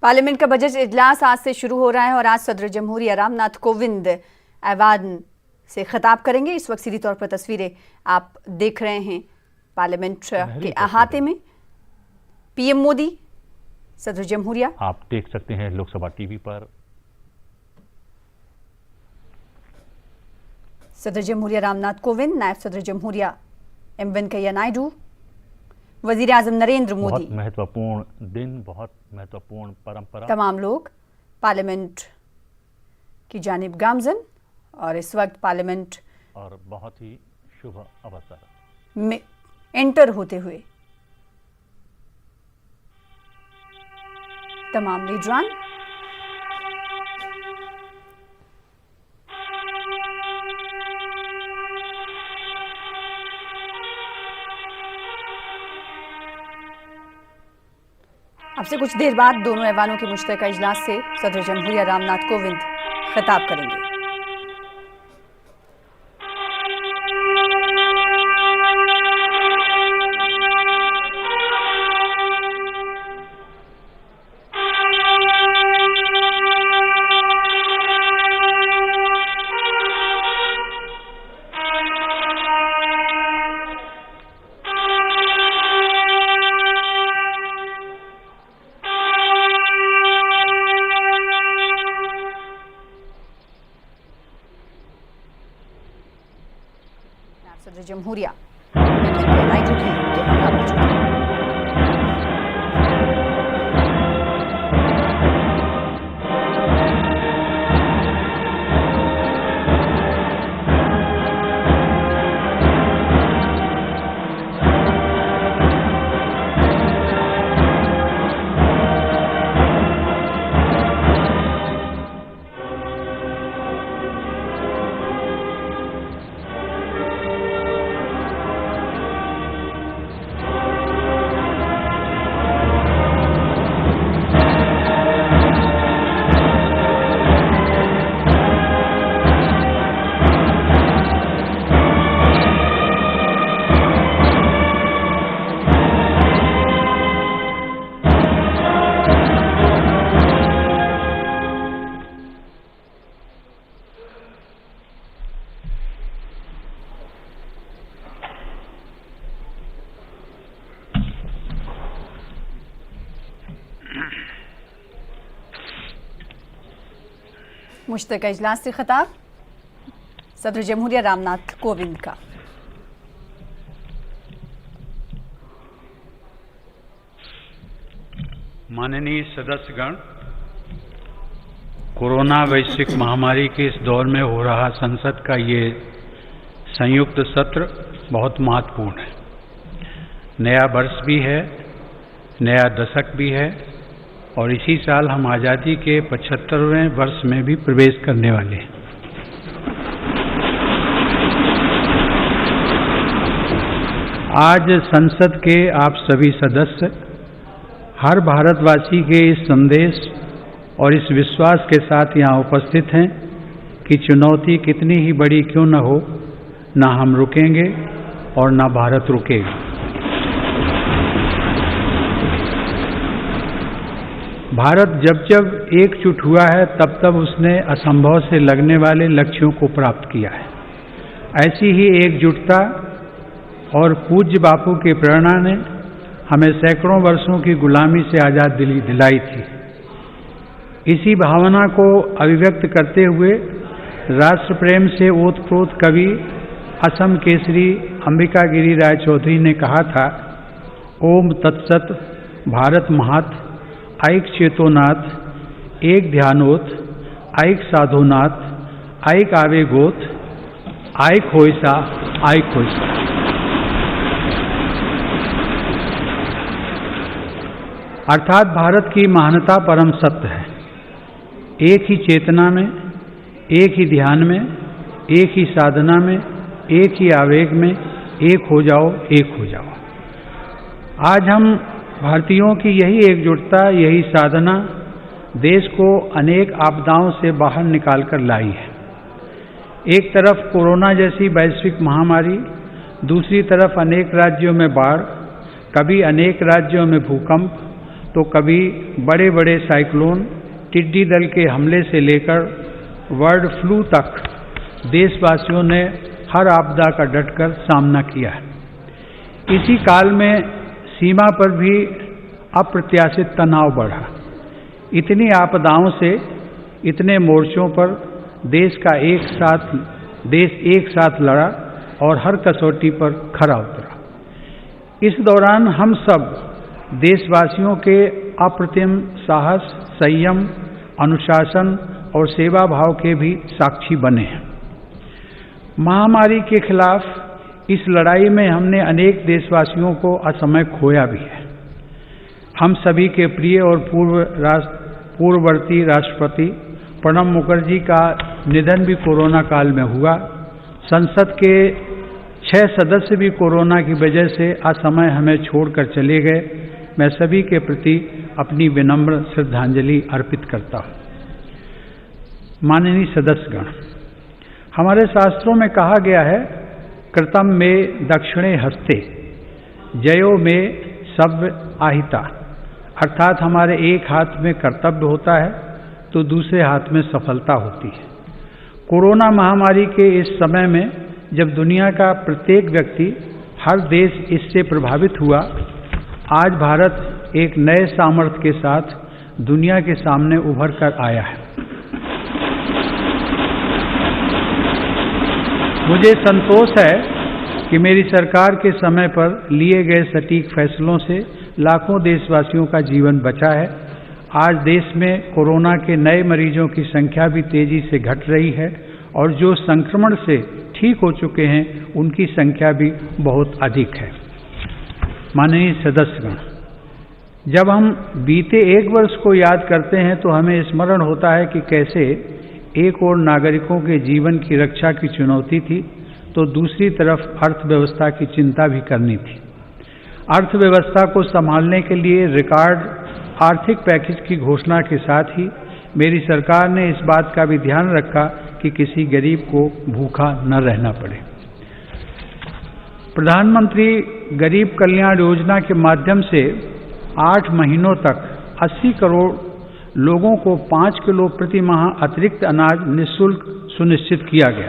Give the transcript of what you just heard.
Parliament का budget इजलास आज से शुरू हो रहा है और आज सदर जमहूरिया रामनाथ कोविंद ऐवान से खिताब करेंगे। इस वक्त सीधी तौर पर तस्वीरें आप देख रहे हैं पार्लियामेंट के अहाते में। पीएम मोदी, सदर जमहूरिया आप देख सकते हैं लोकसभा टीवी पर। सदर जमहूरिया रामनाथ कोविंद, नायब सदर जमहूरिया एम वेंकैया नायडू, वजीर आजम नरेंद्र मोदी। बहुत महत्वपूर्ण दिन, बहुत महत्वपूर्ण परंपरा। तमाम लोग पार्लियामेंट की जानिब गामजन और इस वक्त पार्लियामेंट और बहुत ही शुभ अवसर में एंटर होते हुए तमाम लीडरान अब से कुछ देर बाद दोनों ऐवानों के मुश्तरका इजलास से सदर जमहूरिया रामनाथ कोविंद खिताब करेंगे। सदर जमहूरिया नायडू भी उनके हमरा मौजूद हैं। मुश्तरका इजलास से खिताब सदर जमहूरिया रामनाथ कोविंद का। माननीय सदस्यगण, कोरोना वैश्विक महामारी के इस दौर में हो रहा संसद का ये संयुक्त सत्र बहुत महत्वपूर्ण है। नया वर्ष भी है, नया दशक भी है और इसी साल हम आज़ादी के 75वें वर्ष में भी प्रवेश करने वाले हैं। आज संसद के आप सभी सदस्य हर भारतवासी के इस संदेश और इस विश्वास के साथ यहाँ उपस्थित हैं कि चुनौती कितनी ही बड़ी क्यों न हो, ना हम रुकेंगे और ना भारत रुकेगा। भारत जब जब एकजुट हुआ है तब तब उसने असंभव से लगने वाले लक्ष्यों को प्राप्त किया है। ऐसी ही एकजुटता और पूज्य बापू की प्रेरणा ने हमें सैकड़ों वर्षों की गुलामी से आज़ाद दिलाई थी। इसी भावना को अभिव्यक्त करते हुए राष्ट्र प्रेम से ओतप्रोत कवि असम केसरी अंबिका गिरी राय चौधरी ने कहा था, ओम तत्सत भारत महात ऐक चेतोनाथ, एक ध्यानोत, ऐक साधोनाथ, ऐक आवेगोत, ऐक होइसा, ऐक होइसा। अर्थात भारत की महानता परम सत्य है। एक ही चेतना में, एक ही ध्यान में, एक ही साधना में, एक ही आवेग में, एक हो जाओ, एक हो जाओ। आज हम भारतीयों की यही एकजुटता, यही साधना देश को अनेक आपदाओं से बाहर निकाल कर लाई है। एक तरफ कोरोना जैसी वैश्विक महामारी, दूसरी तरफ अनेक राज्यों में बाढ़, कभी अनेक राज्यों में भूकंप, तो कभी बड़े बड़े साइक्लोन, टिड्डी दल के हमले से लेकर बर्ड फ्लू तक देशवासियों ने हर आपदा का डटकर सामना किया है। इसी काल में सीमा पर भी अप्रत्याशित तनाव बढ़ा। इतनी आपदाओं से इतने मोर्चों पर देश एक साथ लड़ा और हर कसौटी पर खरा उतरा। इस दौरान हम सब देशवासियों के अप्रतिम साहस, संयम, अनुशासन और सेवा भाव के भी साक्षी बने हैं। महामारी के खिलाफ इस लड़ाई में हमने अनेक देशवासियों को असमय खोया भी है। हम सभी के प्रिय और पूर्ववर्ती राष्ट्रपति प्रणब मुखर्जी का निधन भी कोरोना काल में हुआ। संसद के 6 सदस्य भी कोरोना की वजह से असमय हमें छोड़कर चले गए। मैं सभी के प्रति अपनी विनम्र श्रद्धांजलि अर्पित करता हूँ। माननीय सदस्यगण, हमारे शास्त्रों में कहा गया है, कृतम में दक्षिणे हस्ते जयो में सव्य आहिता, अर्थात हमारे एक हाथ में कर्तव्य होता है तो दूसरे हाथ में सफलता होती है। कोरोना महामारी के इस समय में जब दुनिया का प्रत्येक व्यक्ति, हर देश इससे प्रभावित हुआ, आज भारत एक नए सामर्थ्य के साथ दुनिया के सामने उभर कर आया है। मुझे संतोष है कि मेरी सरकार के समय पर लिए गए सटीक फैसलों से लाखों देशवासियों का जीवन बचा है। आज देश में कोरोना के नए मरीजों की संख्या भी तेजी से घट रही है और जो संक्रमण से ठीक हो चुके हैं उनकी संख्या भी बहुत अधिक है। माननीय सदस्यगण, जब हम बीते एक वर्ष को याद करते हैं तो हमें स्मरण होता है कि कैसे एक ओर नागरिकों के जीवन की रक्षा की चुनौती थी तो दूसरी तरफ अर्थव्यवस्था की चिंता भी करनी थी। अर्थव्यवस्था को संभालने के लिए रिकॉर्ड आर्थिक पैकेज की घोषणा के साथ ही मेरी सरकार ने इस बात का भी ध्यान रखा कि किसी गरीब को भूखा न रहना पड़े। प्रधानमंत्री गरीब कल्याण योजना के माध्यम से 8 महीनों तक 80 करोड़ लोगों को 5 किलो प्रति माह अतिरिक्त अनाज निःशुल्क सुनिश्चित किया गया।